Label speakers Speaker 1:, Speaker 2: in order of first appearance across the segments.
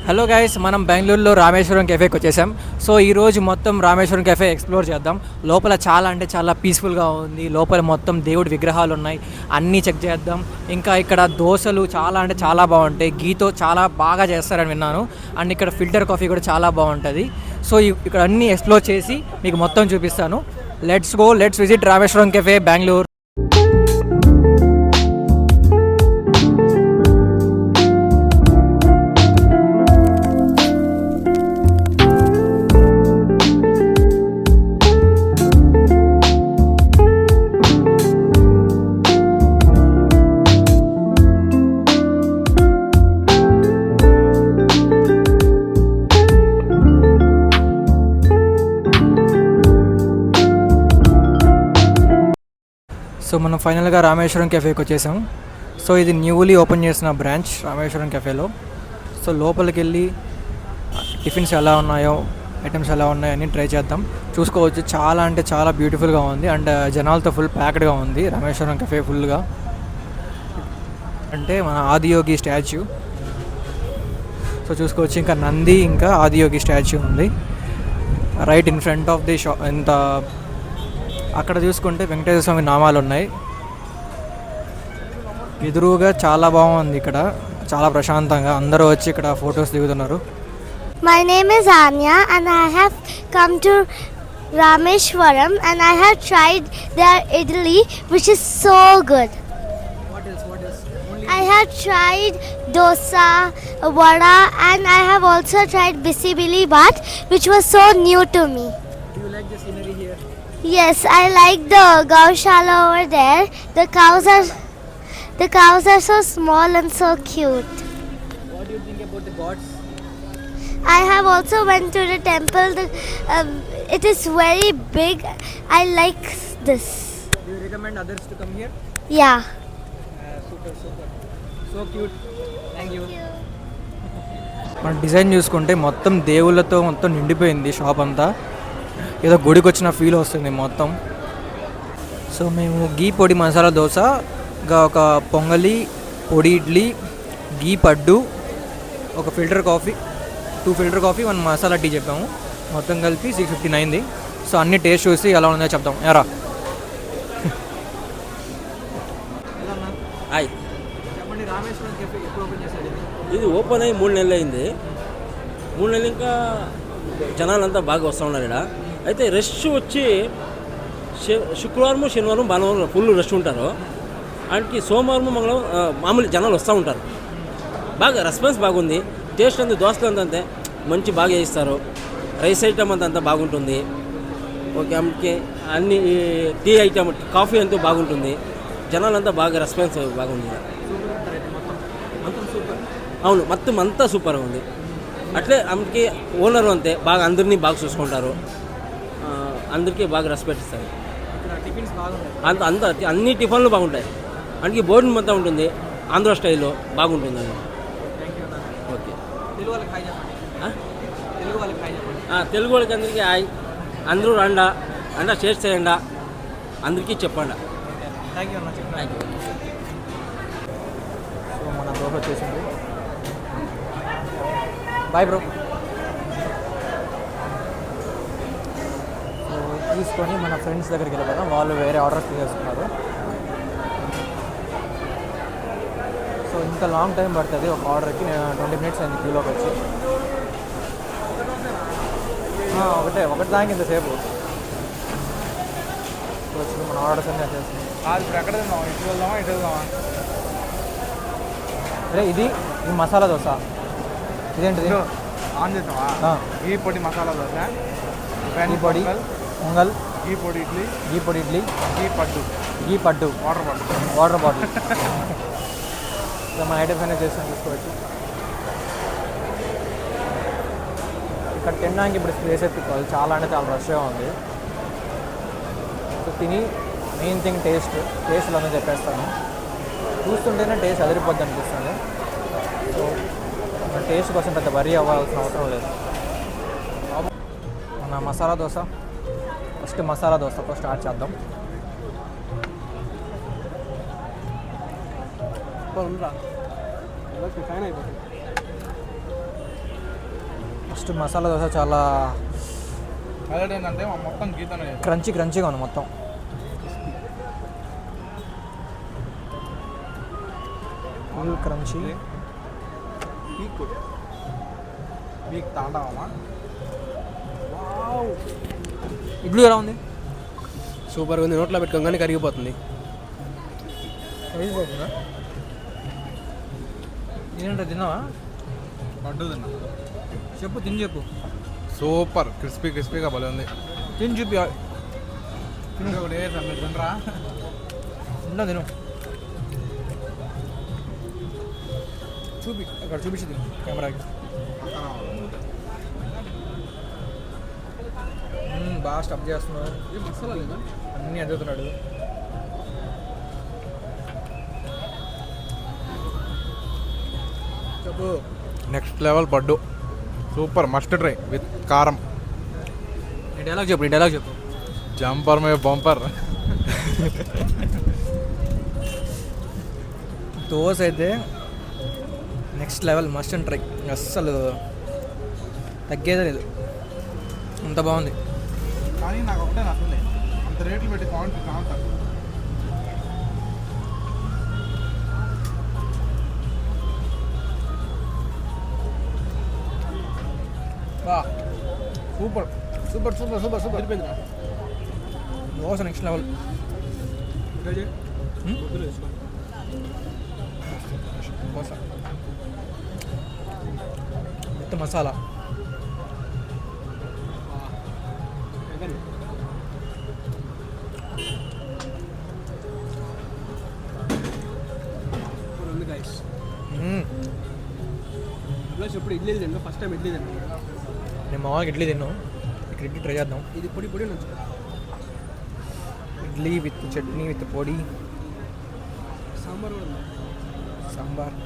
Speaker 1: Hello guys, మనం బెంగళూరులో రామేశ్వరం కెఫేకి వచ్చేసాం. సో ఈరోజు మొత్తం రామేశ్వరం కెఫే ఎక్స్ప్లోర్ చేద్దాం. లోపల చాలా అంటే చాలా పీస్ఫుల్గా ఉంది. లోపల మొత్తం దేవుడి విగ్రహాలు ఉన్నాయి, అన్నీ చెక్ చేద్దాం. ఇంకా ఇక్కడ దోశలు చాలా అంటే చాలా బాగుంటాయి, గీతో చాలా బాగా చేస్తారని విన్నాను. అండ్ ఇక్కడ ఫిల్టర్ కాఫీ కూడా చాలా బాగుంటుంది. సో ఇక్కడ అన్నీ ఎక్స్ప్లోర్ చేసి మీకు మొత్తం చూపిస్తాను. Let's visit Rameswaram cafe Bengaluru. So మనం ఫైనల్గా రామేశ్వరం కెఫేకి వచ్చేసాం. సో ఇది న్యూలీ ఓపెన్ చేసిన బ్రాంచ్ రామేశ్వరం కెఫేలో. సో లోపలికి వెళ్ళి టిఫిన్స్ ఎలా ఉన్నాయో, ఐటమ్స్ ఎలా ఉన్నాయో అన్నీ ట్రై చేద్దాం. చూసుకోవచ్చు, చాలా అంటే చాలా బ్యూటిఫుల్గా ఉంది. అండ్ జనాలతో ఫుల్ ప్యాక్డ్గా ఉంది రామేశ్వరం కెఫే ఫుల్గా. అంటే మన ఆదియోగి స్టాచ్యూ. సో చూసుకోవచ్చు, ఇంకా నంది ఇంకా ఆదియోగి స్టాచ్యూ ఉంది right in front of the shop. ఇంత అక్కడ చూసుకుంటే వెంకటేశ్వర స్వామి నామాలు ఉన్నాయి. ఎదురుగా చాలా బాగుంది, ఇక్కడ చాలా ప్రశాంతంగా అందరూ వచ్చి ఇక్కడ ఫొటోస్ దిగుతున్నారు.
Speaker 2: My name is Anya and I have come to Rameshwaram and I have tried their idli which is so good.
Speaker 1: What else?
Speaker 2: I have tried dosa, vada and I have also tried bisibili bath which was so new to me.
Speaker 1: Do you like the scenery here?
Speaker 2: Yes, I like the Gaushala over there. The cows are so small and so cute.
Speaker 1: What do you think about the gods?
Speaker 2: I have also went to the temple. It is very big. I like this.
Speaker 1: Do you recommend others to come here?
Speaker 2: Yeah.
Speaker 1: Super. So cute. Thank you. మన design చూసుకుంటే మొత్తం దేవుళ్ళతో మొత్తం నిండిపోయింది shop అంతా. ఏదో గుడికి వచ్చిన feel వస్తుంది మొత్తం. సో మేము గీ పొడి మసాలా దోశ, ఇంకా ఒక పొంగలి, పొడి ఇడ్లీ, గీ పడ్డు, ఒక filter coffee, 2 filter coffee, 1 masala tea చెప్పాము. మొత్తం కలిపి 659 అయింది. సో అన్ని టేస్ట్ చూసి ఎలా ఉందో చెప్తాం. ఎరా
Speaker 3: హాయ్,
Speaker 1: చెప్పండి, రామేశ్వరం కెఫే ఎప్పుడు ఓపెన్ చేశారు?
Speaker 3: ఇది ఓపెన్ అయ్యి 3 నెలలు అయింది. 3 నెలలు ఇంకా జనాలంతా బాగా వస్తూ ఉన్నారు ఇక్కడ. అయితే రష్ వచ్చి శుక్రవారం, శనివారం, భానువారం ఫుల్ రష్ ఉంటారు. ఆయనకి సోమవారం, మంగళవారం మామూలు జనాలు వస్తూ ఉంటారు. బాగా రెస్పాన్స్ బాగుంది. టేస్ట్ అంతా దోశలు అంతే మంచి బాగా చేయిస్తారు. రైస్ ఐటమ్ అంతా బాగుంటుంది. ఓకే, ఆమెకి అన్ని టీ ఐటమ్, కాఫీ అంతా బాగుంటుంది. జనాలంతా బాగా రెస్పాన్స్ బాగుంది. అవును, మొత్తం అంతా సూపర్గా ఉంది. అట్లే ఆమెకి ఓనరు అంతే బాగా అందరినీ బాగా చూసుకుంటారు. అందరికీ బాగా రెస్పెక్ట్ ఇస్తారు. అంత అన్ని టిఫిన్లు బాగుంటాయి. అందుకే బోర్డు మొత్తం ఉంటుంది, ఆంధ్ర స్టైల్లో బాగుంటుంది అండి. ఓకే, తెలుగు వాళ్ళకి అందరికీ హాయ్. అందరూ రండా, షేర్ చేయండి, అందరికీ చెప్పండి.
Speaker 1: Thank you. సో మన దోశ వచ్చేసింది. Bye bro. సో తీసుకొని మన ఫ్రెండ్స్ దగ్గరికి వెళ్ళిపోదాం. వాళ్ళు వేరే ఆర్డర్స్ చేసుకున్నారు. సో ఇంత లాంగ్ టైం పడుతుంది ఒక ఆర్డర్కి. నేను 20 మినిట్స్ అయింది క్యూలోకి వచ్చి. ఒకటి దానికి ఇంతసేపు వచ్చి మన ఆర్డర్స్ అన్నీ వచ్చేస్తున్నాయి.
Speaker 4: ఇప్పుడు ఎక్కడ తిందాం? ఇటు వెళ్దామా, ఇటు వెళ్దామా?
Speaker 1: అరే ఇది మసాలా దోశ. ఇదేంటిది?
Speaker 4: ఆన్ చేద్దామా? గీ పొడి మసాలా దోశ,
Speaker 1: గీ పొడి పొంగల్,
Speaker 4: గీ పొడి idli,
Speaker 1: ghee పడ్డు, water bottle. So మన ఐటమ్స్ అనేది చేసుకొని తీసుకోవచ్చు. ఇక్కడ తినడానికి ఇప్పుడు స్పేస్ ఎత్తుకోవాలి. చాలా అంటే చాలా రష్గా ఉంది. సో తిని మెయిన్ థింగ్ టేస్ట్లో అన్నీ చెప్పేస్తాను. చూస్తుంటేనే టేస్ట్ అదిరిపోద్ది అనిపిస్తుంది. సో మన టేస్ట్ కోసం పెద్ద వరీ అవ్వాల్సిన అవసరం లేదు. మన మసాలా దోశ మసాలా దోశతో స్టార్ట్ చేద్దాం.
Speaker 4: ఫైన్ అయిపోతుంది.
Speaker 1: ఫస్ట్ మసాలా దోశ చాలా
Speaker 4: హైలైట్ ఏంటంటే మొత్తం గీతనే
Speaker 1: క్రంచీగా ఉంది మొత్తం. Full crunchy.
Speaker 4: పీక్ తాండవమ్మా.
Speaker 1: ఇడ్లీ ఎలా ఉంది?
Speaker 5: సూపర్గా ఉంది, నోట్లో పెట్టుకోగానే కరిగిపోతుంది.
Speaker 1: ఏంటో తిన్నావా?
Speaker 4: పడ్డు తిన్నా.
Speaker 1: చెప్పు, తిని చెప్పు.
Speaker 4: సూపర్ క్రిస్పీగా భలే ఉంది.
Speaker 1: తిని చూపి.
Speaker 4: ఒకటి మీరు తినరా?
Speaker 1: తిను చూపి, అక్కడ చూపించింది కెమెరాకి. బాగా స్టఫ్ చేస్తున్నావు.
Speaker 5: మసాలా లేదా?
Speaker 1: అన్నీ అడుగుతున్నాడు. చెప్పు.
Speaker 4: నెక్స్ట్ లెవెల్ పడ్డు. సూపర్ మస్ట్ ట్రై విత్ కారం.
Speaker 1: నీ డైలాగ్ చెప్పు.
Speaker 4: జంపర్ మే బంపర్.
Speaker 1: దోశ అయితే next level must and try. అస్సలు తగ్గేదే లేదు, అంత బాగుంది.
Speaker 4: కానీ నాకు ఒకటే నచ్చలే, అంత రేట్లు పెట్టి క్వాంటిటీ కావాలి.
Speaker 1: Super super super super super అయిపోయింది. Dosa next level. Dosa with masala.
Speaker 5: ఎప్పుడు ఇడ్లీ తిన్నా, ఫస్ట్ టైం ఇడ్లీ తిన్నా.
Speaker 1: నేను మామూలుగా ఇడ్లీ తిన్నాను, ఇక్కడ ఇడ్లీ ట్రై చేద్దాం.
Speaker 5: ఇది పొడి నుంచి
Speaker 1: ఇడ్లీ విత్ చట్నీ విత్ పొడి,
Speaker 5: సాంబార్ కూడా ఉంది.
Speaker 1: సాంబార్.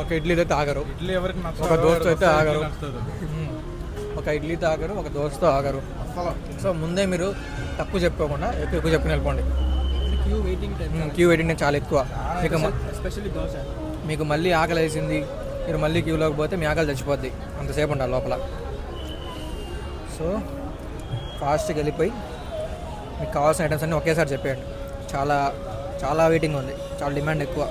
Speaker 1: ఒక ఇడ్లీతో ఆగరు,
Speaker 4: ఇడ్లీ ఎవరికి
Speaker 1: ఒక దోశ అయితే ఆగరు. ఒక ఇడ్లీతో ఆగరు, ఒక దోశతో ఆగరు. సో ముందే మీరు తక్కువ చెప్పుకోకుండా ఎక్కువ చెప్పిన వెళ్ళిపోండి.
Speaker 5: Queue waiting time,
Speaker 1: queue waiting చాలా ఎక్కువ.
Speaker 5: ఎస్పెషల్లీ దోశ.
Speaker 1: మీకు మళ్ళీ ఆకలి వేసింది, మీరు మళ్ళీ క్యూలోకి పోతే మీ ఆకలి చచ్చిపోద్ది, అంతసేపు ఉండాలి లోపల. సో ఫాస్ట్గా వెళ్ళిపోయి మీకు కావాల్సిన ఐటమ్స్ అన్నీ ఒకేసారి చెప్పేయండి. చాలా చాలా వెయిటింగ్ ఉంది, చాలా డిమాండ్ ఎక్కువ.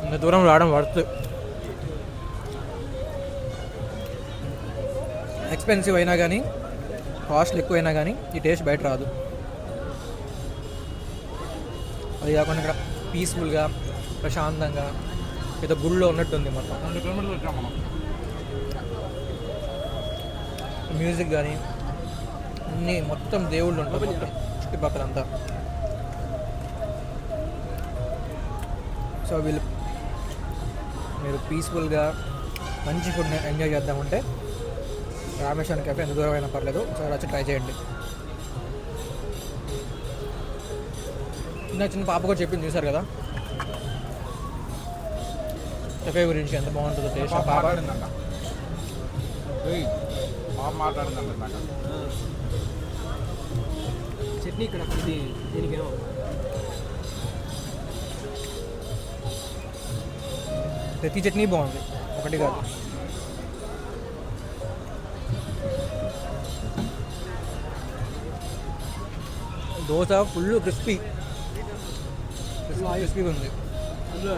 Speaker 1: ఇంత దూరం రావడం వర్త్. ఎక్స్పెన్సివ్ అయినా కానీ, కాస్ట్లు ఎక్కువైనా కానీ ఈ టేస్ట్ బయట రాదు. అది కాకుండా ఇక్కడ పీస్ఫుల్గా ప్రశాంతంగా ఏదో గుళ్ళో ఉన్నట్టుంది మొత్తం.
Speaker 4: 2 కిలోమీటర్లు వచ్చాం మనం.
Speaker 1: మ్యూజిక్ కానీ అన్నీ మొత్తం దేవుళ్ళు ఉంటారు మొత్తం చుట్టుపక్కలంతా. సో మీరు పీస్ఫుల్గా మంచి ఫుడ్ ఎంజాయ్ చేద్దామంటే రామేశ్వరం కెఫే ఎంత దూరం అయినా పర్లేదు, సో వచ్చి ట్రై చేయండి. చిన్న పాప కూడా చెప్పింది, చూసారు కదా కెఫే గురించి ఎంత బాగుంటుందో టేస్ట్.
Speaker 4: పాప
Speaker 1: పాప
Speaker 4: మాట్లాడిందంట. పాప మాట్లాడిందంట నాకు.
Speaker 5: చట్నీ ఇక్కడ ఇది దీనికేమో
Speaker 1: ప్రతి చట్నీ బాగుంది, ఒకటి కాదు. దోశ ఫుల్ క్రిస్పీగా ఉంది.
Speaker 5: అందులో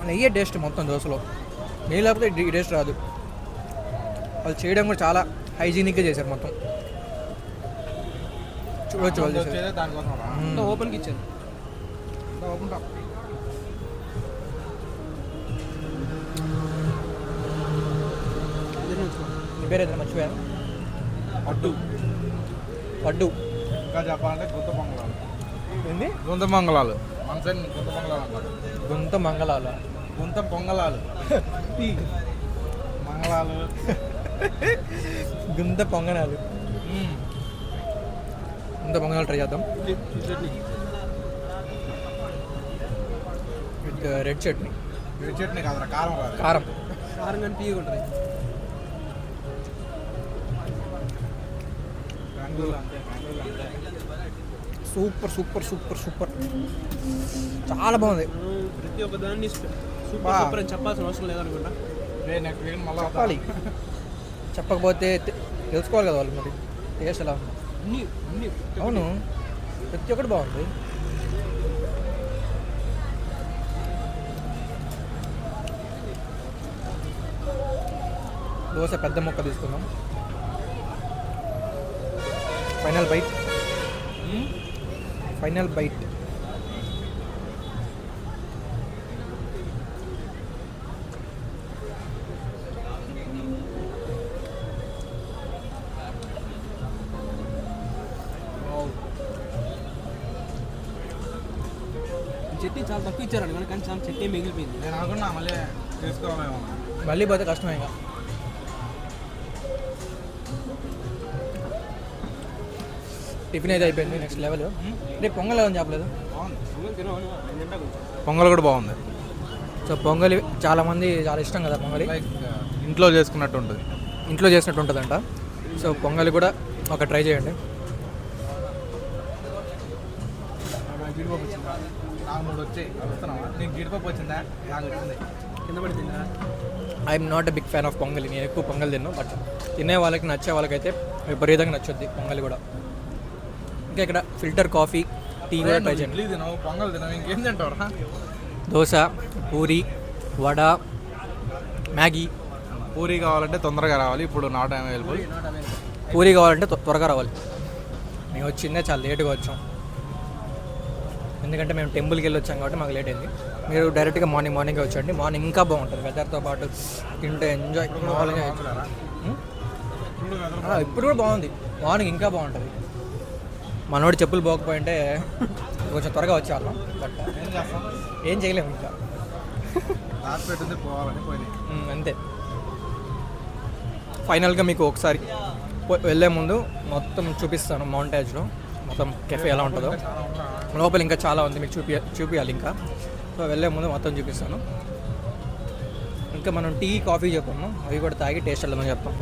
Speaker 1: నెయ్యి టేస్ట్ మొత్తం దోశలో. నెయ్యి లేకపోతే ఈ టేస్ట్ రాదు. వాళ్ళు చేయడం కూడా చాలా హైజీనిక్గా చేశారు మొత్తం. చూడొచ్చు వాళ్ళు చేశారు.
Speaker 4: వచ్చేదే దానికోసం రా.
Speaker 5: ఓపెన్కి ఇచ్చారు.
Speaker 4: Open top.
Speaker 1: నీ పేరు ఏదైనా మర్చిపోయాను.
Speaker 4: పడ్డు.
Speaker 1: పడ్డు
Speaker 4: ఇంకా చెప్పాలంటే గుంత పొంగలాలు.
Speaker 1: ఏంది?
Speaker 4: గుంత పొంగలాలు మన సైడ్ గుంత పొంగలాలు అంటారు.
Speaker 1: గుంత మంగళాల
Speaker 4: గుంత పొంగలాలు. మంగళాలు.
Speaker 1: గుంత పొంగనాలు. గుంత పొంగనాలు ట్రై చేద్దాం with red chutney.
Speaker 4: Red chutney కాదురా, కారం రాదు.
Speaker 1: కారం
Speaker 5: కారం కానీ తీయగా ఉంటుంది.
Speaker 1: సూపర్ సూపర్ సూపర్ సూపర్, చాలా బాగుంది.
Speaker 5: ప్రతి ఒక్క దాన్ని సూపర్
Speaker 1: బా.
Speaker 5: సూపర్ అని చెప్పాల్సిన అవసరం లేదనుకుంటా.
Speaker 4: నెక్స్ట్ వీక్ మళ్ళీ
Speaker 1: చెప్పాలి, చెప్పకపోతే తెలుసుకోవాలి కదా వాళ్ళు మరి టేస్ట్ ఎలా ఉంది.
Speaker 5: అన్ని అన్ని
Speaker 1: అవును, ప్రతి ఒక్కటి బాగుంది. దోశ పెద్ద ముక్క తీసుకుందాం. Final bite, final bite.
Speaker 5: Chutney చాలా తక్కువ ఇచ్చారు అనుకోండి, కానీ చాలా చట్నీ మిగిలిపోయింది.
Speaker 4: నేను అనుకున్నా మళ్ళీ తీసుకోవాలేమో.
Speaker 1: మళ్ళీ పోతే కష్టమే ఇంకా. టిఫిన్ అయితే అయిపోయింది, నెక్స్ట్ లెవెల్. రేపు పొంగల్ ఏమని చెప్పలేదు.
Speaker 5: పొంగల్ తినవను, నేను తింటా కొంచెం.
Speaker 4: పొంగల్ కూడా బాగుంది.
Speaker 1: సో పొంగలి చాలామంది చాలా ఇష్టం కదా పొంగలి.
Speaker 4: లైక్ ఇంట్లో చేసుకున్నట్టు ఉంటుంది.
Speaker 1: ఇంట్లో చేసినట్టు ఉంటుందంట. సో పొంగలి కూడా ఒక ట్రై చేయండి.
Speaker 4: నాకు జీడిపప్పు వచ్చిందా? నాకు 3 వచ్చాయి. వస్తున్నావా? నీకు జీడిపప్పు వచ్చిందా? నాకు వచ్చింది.
Speaker 5: కింద పడి తిన్నా.
Speaker 1: I'm not a big fan of pongali. నేను ఎక్కువ పొంగల్ తిన్నాను, బట్ తినే వాళ్ళకి నచ్చే వాళ్ళకైతే విపరీతంగా నచ్చుద్ది పొంగలి కూడా. ఇంకా ఇక్కడ ఫిల్టర్ కాఫీ, టీ కూడా ట్రై చేయండి.
Speaker 4: ఇడ్లీ తినవు, పొంగల్ తినవు, ఇంకేం తింటావురా?
Speaker 1: దోశ, పూరి, వడ, మ్యాగీ.
Speaker 4: పూరి కావాలంటే తొందరగా రావాలి, ఇప్పుడు నాట్ అవైలబుల్.
Speaker 1: పూరి కావాలంటే త్వరగా రావాలి. మేము వచ్చిందే చాలా లేట్గా వచ్చాం, ఎందుకంటే మేము టెంపుల్కి వెళ్ళి వచ్చాం కాబట్టి మాకు లేట్ అయింది. మీరు డైరెక్ట్గా మార్నింగే వచ్చండి. మార్నింగ్ ఇంకా బాగుంటుంది, వెదర్తో పాటు తింటే ఎంజాయ్ మామూలుగా. ఇప్పుడు కూడా బాగుంది, మార్నింగ్ ఇంకా బాగుంటుంది. మనోడు చెప్పులు పోకపోయింటే కొంచెం త్వరగా వచ్చేవాళ్ళం, బట్
Speaker 4: ఏం చేస్తాం,
Speaker 1: ఏం చేయలేము ఇంకా.
Speaker 4: రాసి పెట్టింది పోవాలని పోయినాయి.
Speaker 1: అంతే. ఫైనల్గా మీకు ఒకసారి వెళ్ళే ముందు మొత్తం చూపిస్తాను మౌంటేజ్లో మొత్తం కెఫే ఎలా ఉంటుందో. లోపల ఇంకా చాలా ఉంది, మీకు చూపించాలి ఇంకా. సో వెళ్ళే ముందు మొత్తం చూపిస్తాను. ఇంకా మనం టీ, కాఫీ చెప్పాము, అవి కూడా తాగి టేస్ట్ వెళ్ళమని చెప్తాం.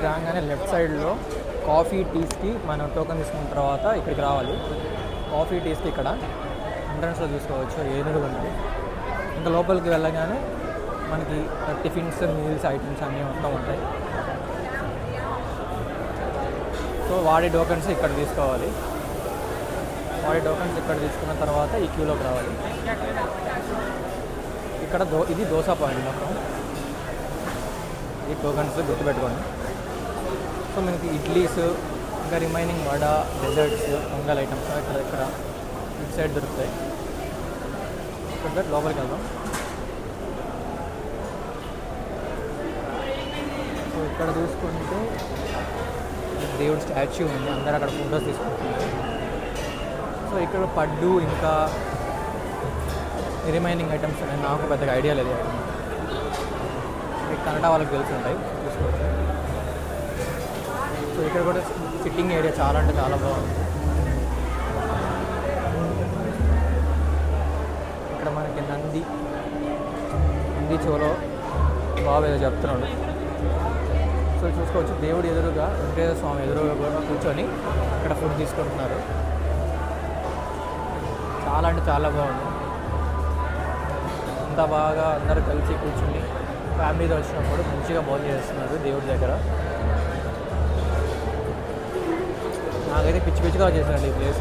Speaker 1: రాగానే లెఫ్ట్ సైడ్లో కాఫీ, టీస్కి మనం టోకెన్ తీసుకున్న తర్వాత ఇక్కడికి రావాలి. కాఫీ, టీస్కి ఇక్కడ ఎంట్రన్స్లో చూసుకోవచ్చు, ఏనుగు ఉంది. ఇంకా లోపలికి వెళ్ళగానే మనకి టిఫిన్స్, మీల్స్ ఐటమ్స్ అన్నీ మొత్తం ఉంటాయి. సో వాడి టోకెన్స్ ఇక్కడ తీసుకోవాలి. వాడి టోకెన్స్ ఇక్కడ తీసుకున్న తర్వాత ఈ క్యూలోకి రావాలి. ఇక్కడ ఇది దోశ పాయింట్ మొత్తం. ఈ టోకెన్స్ గుర్తుపెట్టుకోండి. సో మనకి ఇడ్లీస్, ఇంకా remaining vada, desserts, pongal items ఇక్కడ ఇటు సైడ్ దొరుకుతాయి. ఇక్కడ లోపలికి వెళ్దాం. సో ఇక్కడ చూసుకుంటే దేవుడు స్టాచ్యూ ఉంది, అందరూ అక్కడ ఫోటోస్ తీసుకుంటున్నారు. సో ఇక్కడ పడ్డు ఇంకా రిమైనింగ్ ఐటమ్స్ ఉన్నాయి, నాకు పెద్దగా ఐడియా లేదు. కన్నడ వాళ్ళకి తెలిసి ఉంటాయి, చూసుకోవచ్చు. సో ఇక్కడ కూడా సిట్టింగ్ ఏరియా చాలా అంటే చాలా బాగుంది. ఇక్కడ మనకి నంది చెవులో బాగా ఏదో చెప్తున్నాడు. సో చూసుకోవచ్చు, దేవుడు ఎదురుగా, వెంకటేశ్వర స్వామి ఎదురుగా కూడా కూర్చొని ఇక్కడ ఫుడ్ తీసుకుంటున్నారు. చాలా అంటే చాలా బాగుంది. అంత బాగా అందరూ కలిసి కూర్చుని ఫ్యామిలీతో వచ్చినప్పుడు మంచిగా భోజనం చేస్తున్నారు దేవుడి దగ్గర. నాకైతే పిచ్చి పిచ్చిగా చేశానండి ఈ ప్లేస్.